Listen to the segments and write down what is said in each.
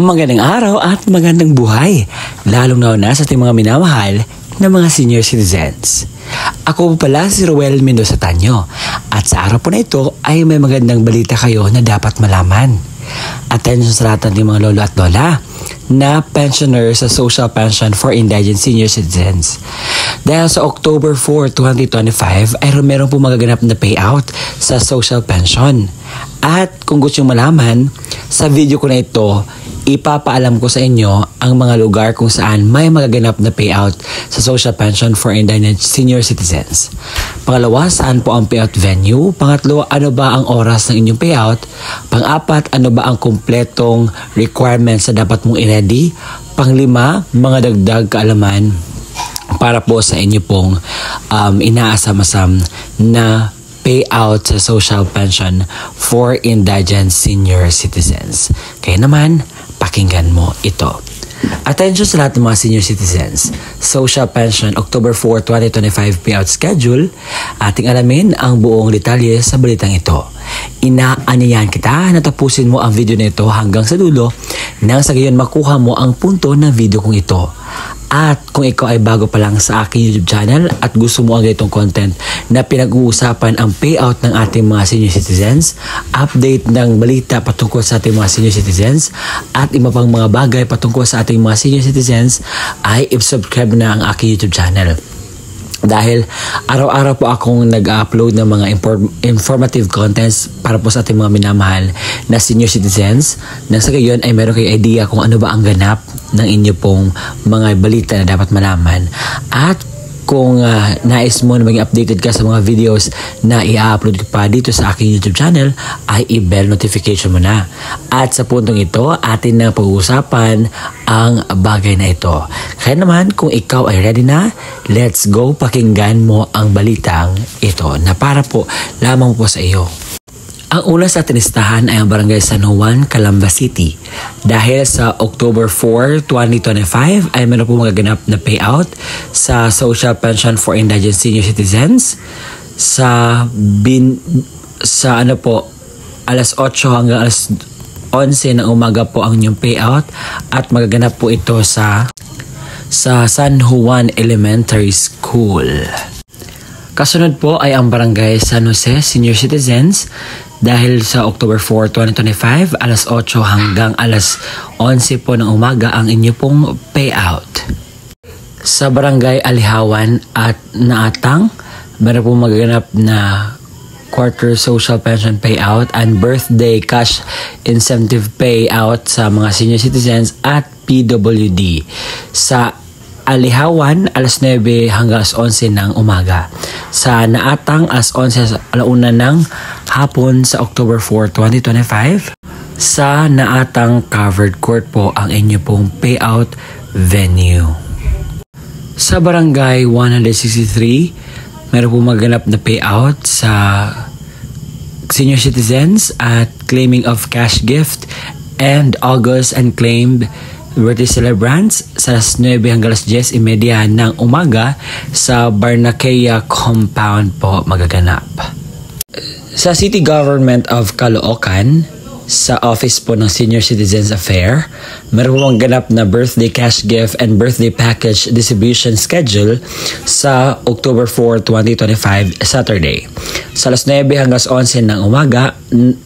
Magandang araw at magandang buhay, lalong na sa ating mga minamahal na mga senior citizens. Ako po pala si Roel Mendoza Tanyo at sa araw po na ito ay may magandang balita kayo na dapat malaman. Atensyon sa lahat ng mga lolo at lola na pensioner sa Social Pension for Indigent Senior Citizens. Dahil sa October 4, 2025 ay meron po magaganap na payout sa social pension. At kung gusto nyo malaman, sa video ko na ito, ipapaalam ko sa inyo ang mga lugar kung saan may magaganap na payout sa Social Pension for Indigent Senior Citizens. Pangalawa, saan po ang payout venue? Pangatlo, ano ba ang oras ng inyong payout? Pang-apat, ano ba ang kumpletong requirements na dapat mong i-ready? Panglima, mga dagdag kaalaman para po sa inyo pong inaasam-asam na payout sa social pension for indigent senior citizens. Kaya naman, pakinggan mo ito. Attention sa lahat ng mga senior citizens. Social Pension October 4, 2025 payout schedule. Ating alamin ang buong detalye sa balitang ito. Inaanyayahan kita na tapusin mo ang video na ito hanggang sa dulo nang sa gayon makuha mo ang punto ng video kong ito. At kung ikaw ay bago pa lang sa aking YouTube channel at gusto mo ang ganitong content na pinag-uusapan ang payout ng ating mga senior citizens, update ng balita patungkol sa ating mga senior citizens, at iba pang mga bagay patungkol sa ating mga senior citizens, ay i-subscribe na ang aking YouTube channel. Dahil araw-araw po akong nag-upload ng mga informative contents para po sa ating mga minamahal na senior citizens, na sa gayon ay meron kayo idea kung ano ba ang ganap ng inyo pong mga balita na dapat malaman. At kung nais mo na maging updated ka sa mga videos na i-upload ko pa dito sa aking YouTube channel, ay i-bell notification mo na. At sa puntong ito, atin na pag-uusapan ang bagay na ito. Kaya naman, kung ikaw ay ready na, let's go, pakinggan mo ang balitang ito na para po lamang po sa iyo. Ang una sa tinistahan ay ang Barangay San Juan, Calamba City. Dahil sa October 4, 2025 ay meron po magaganap na payout sa Social Pension for Indigent Senior Citizens sa alas 8 hanggang alas 11 ng umaga po ang inyong payout, at magaganap po ito sa San Juan Elementary School. Kasunod po ay ang Barangay San Jose Senior Citizens. Dahil sa October 4, 2025, alas 8 hanggang alas 11 po ng umaga ang inyo pong payout. Sa Barangay Alihawan at Naatang, meron po magaganap na quarter social pension payout and birthday cash incentive payout sa mga senior citizens at PWD. Sa Alihawan, alas 9 hanggang alas 11 ng umaga. Sa Naatang, alas 11 alauna ng hapon sa October 4, 2025. Sa Naatang Covered Court po ang inyo pong payout venue. Sa Barangay 163, meron po maganap na payout sa senior citizens at claiming of cash gift and August and claimed birthday celebrants sa 9 hanggang 10:30 ng umaga sa Barnakea Compound po magaganap. Sa City Government of Caloocan, sa office po ng Senior Citizens Affair, meron pong ganap na birthday cash gift and birthday package distribution schedule sa October 4, 2025, Saturday. Sa alas 9 hanggang 11 ng umaga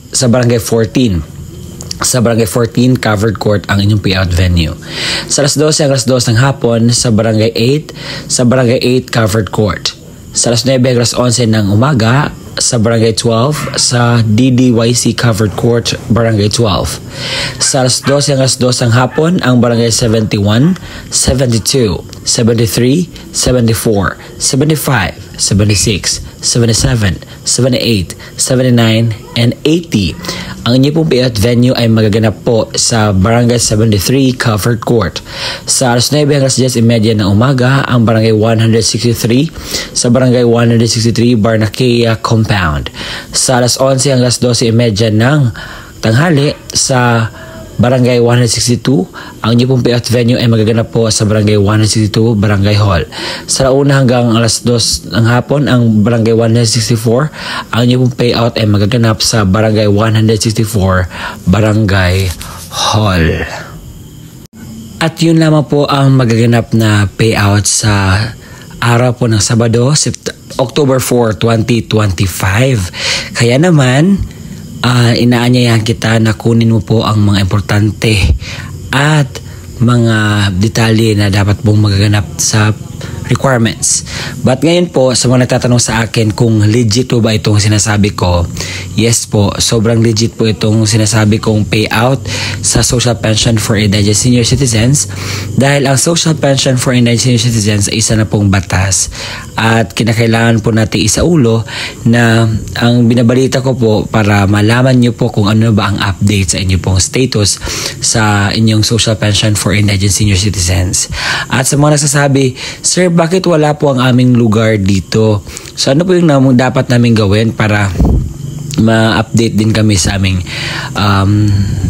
sa Barangay 14. Sa Barangay 14, Covered Court ang inyong payout venue. Sa alas 12 hanggang alas 2 ng hapon sa Barangay 8, sa Barangay 8 Covered Court. Sa alas 9 hanggang alas 11 ng umaga sa Barangay 12, sa DDYC Covered Court, Barangay 12. Sa alas 12 hanggang alas 2 ng hapon ang Barangay 71, 72, 73, 74, 75, 76, 77, 78, 79, and 80. Ang inyo pong payout venue ay magaganap po sa Barangay 73 Covered Court. Sa alas 9 hanggang 10:30 ng umaga, ang Barangay 163 sa Barangay 163 Barnakea Compound. Sa alas 11 hanggang 12:30 ng tanghali sa Barangay 162, ang inyo pong payout venue ay magaganap po sa Barangay 162 Barangay Hall. Sa launa hanggang alas 2 ng hapon, ang Barangay 164, ang inyo pong payout ay magaganap sa Barangay 164 Barangay Hall. At yun lamang po ang magaganap na payout sa araw po ng Sabado, October 4, 2025. Kaya naman, inaanyayahan kita na kunin mo po ang mga importante at mga detalye na dapat pong magaganap sa requirements. But ngayon po, sa mga nagtatanong sa akin kung legit po ba itong sinasabi ko, yes po, sobrang legit po itong sinasabi kong payout sa social pension for indigent senior citizens dahil ang social pension for indigent senior citizens ay isa na pong batas at kinakailangan po natin isaulo na ang binabalita ko po para malaman nyo po kung ano ba ang update sa inyong pong status sa inyong social pension for indigent senior citizens. At sa mga nagsasabi, Sir, bakit wala po ang aming lugar dito? So ano po yung dapat namin gawin para ma-update din kami sa aming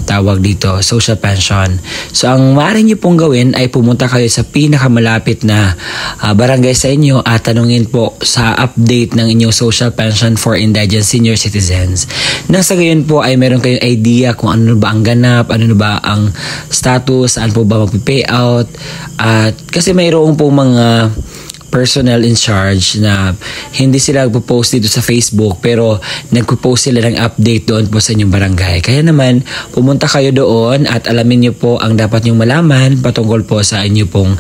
tawag dito, social pension. So ang maaari nyo pong gawin ay pumunta kayo sa pinakamalapit na barangay sa inyo at tanungin po sa update ng inyong social pension for indigent senior citizens. Nang sa gayon po ay meron kayong idea kung ano ba ang ganap, ano ba ang status, saan po ba mag-payout. At kasi mayroon pong mga personnel in charge na hindi sila nagpo-post dito sa Facebook pero nagpo-post sila ng update doon po sa inyong barangay. Kaya naman, pumunta kayo doon at alamin niyo po ang dapat niyong malaman patungkol po sa inyo pong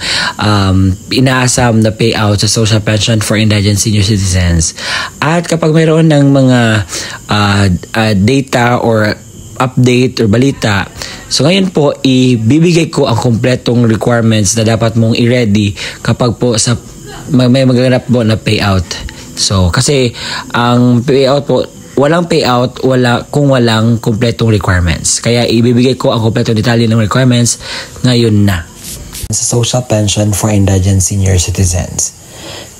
inaasam na payout sa social pension for indigent senior citizens. At kapag mayroon ng mga data or update or balita, so ngayon po, ibibigay ko ang kompletong requirements na dapat mong i-ready kapag po sa may magaganap po na payout. So, kasi ang payout po, walang payout kung walang kompletong requirements. Kaya ibibigay ko ang kompletong detalye ng requirements ngayon na. Sa social pension for indigent senior citizens.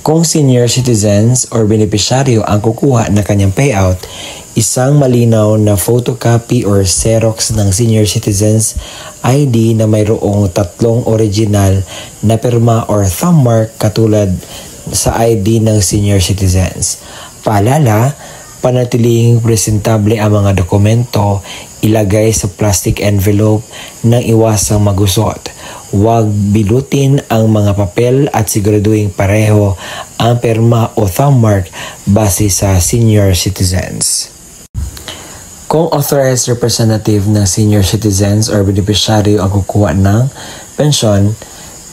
Kung senior citizens or beneficiaryo ang kukuha ng kanyang payout, isang malinaw na photocopy or Xerox ng senior citizens ID na mayroong 3 original na pirma or thumb mark katulad sa ID ng senior citizens. Paalala, panatiling presentable ang mga dokumento, ilagay sa plastic envelope nang iwasang magusot. Huwag bilutin ang mga papel at siguraduhin pareho ang pirma o thumb mark base sa senior citizens. Kung authorized representative ng senior citizens or beneficiaryo ang kukuha ng pensyon,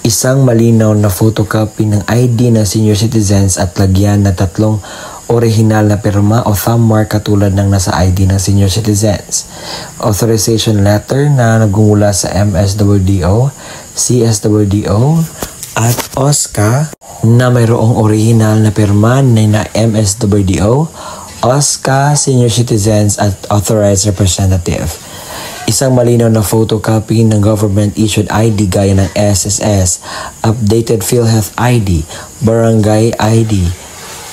isang malinaw na photocopy ng ID ng senior citizens at lagyan na 3 original na pirma o thumb mark katulad ng nasa ID ng senior citizens. Authorization letter na nagmumula sa MSWDO, CSWDO at OSCA na mayroong original na pirma na MSWDO, OSCA, senior citizens at authorized representative. Isang malinaw na photocopy ng government-issued ID gaya ng SSS, updated PhilHealth ID, barangay ID,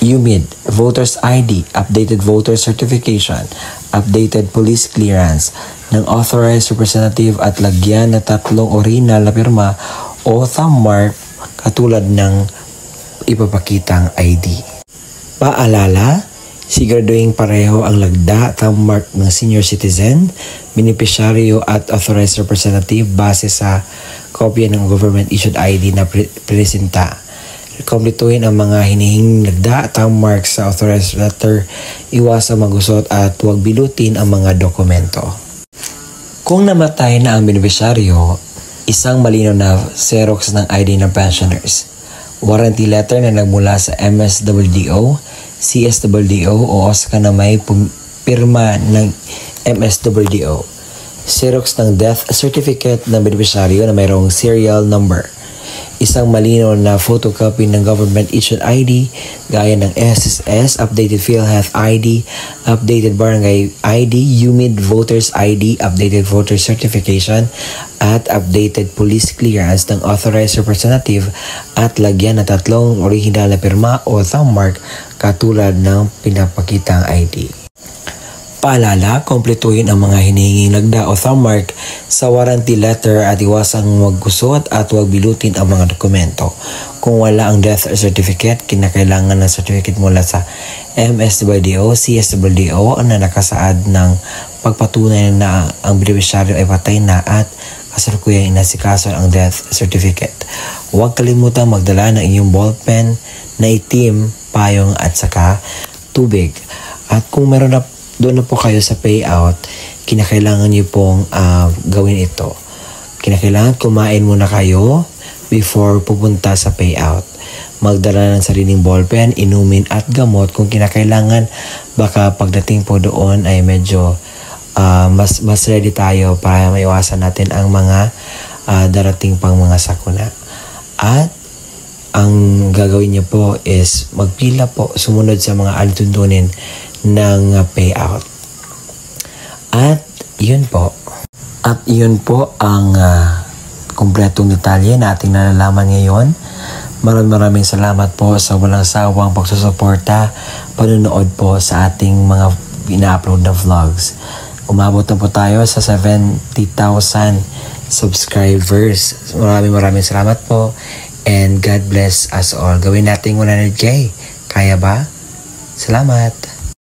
UMID, voters ID, updated voter certification, updated police clearance ng authorized representative at lagyan na 3 original na pirma o thumb mark katulad ng ipapakitang ID. Paalala, siguraduhin pareho ang lagda, thumb mark ng senior citizen, beneficiaryo at authorized representative base sa kopya ng government-issued ID na presenta. Kompletuhin ang mga hinihinging lagda, thumb mark sa authorized letter, iwasang magusot at huwag bilutin ang mga dokumento. Kung namatay na ang beneficiaryo, isang malinaw na Xerox ng ID ng pensioners. Warranty letter na nagmula sa MSWDO, CSWDO o OSCA na may pirma ng MSWDO. Xerox ng death certificate ng beneficiaryo na mayroong serial number. Isang malinaw na photocopy ng government-issued ID gaya ng SSS, updated PhilHealth ID, updated barangay ID, UMID voters ID, updated voter certification, at updated police clearance ng authorized representative at lagyan na 3 original na pirma o thumb mark katulad ng pinapakitang ID. Paalala, kompletuhin ang mga hinihinging lagda o thumb mark sa warranty letter at iwasang maggusot at huwag bilutin ang mga dokumento. Kung wala ang death certificate, kinakailangan ng certificate mula sa MSWDO, CSWDO na nakasaad ng pagpatunay na ang beneficiaryo ay patay na at kasalukuyang inasikaso ang death certificate. Huwag kalimutang magdala ng inyong ballpen na itim, payong at saka tubig. At kung meron na doon na po kayo sa payout, kinakailangan niyo pong gawin ito. Kinakailangan kumain muna kayo before pupunta sa payout. Magdala ng sariling ballpen, inumin at gamot kung kinakailangan. Baka pagdating po doon ay medyo mas ready tayo para maiwasan natin ang mga darating pang mga sakuna. At ang gagawin niyo po is magpila po, sumunod sa mga alituntunin ng payout. At yun po ang kumpletong detalye na ating nalalaman ngayon. Maraming salamat po sa walang sawang pagsusuporta, panonood po sa ating mga ina-upload na vlogs. Umabot na po tayo sa 70,000 subscribers. Maraming salamat po and God bless us all. Gawin natin 100K. Kaya ba? Salamat!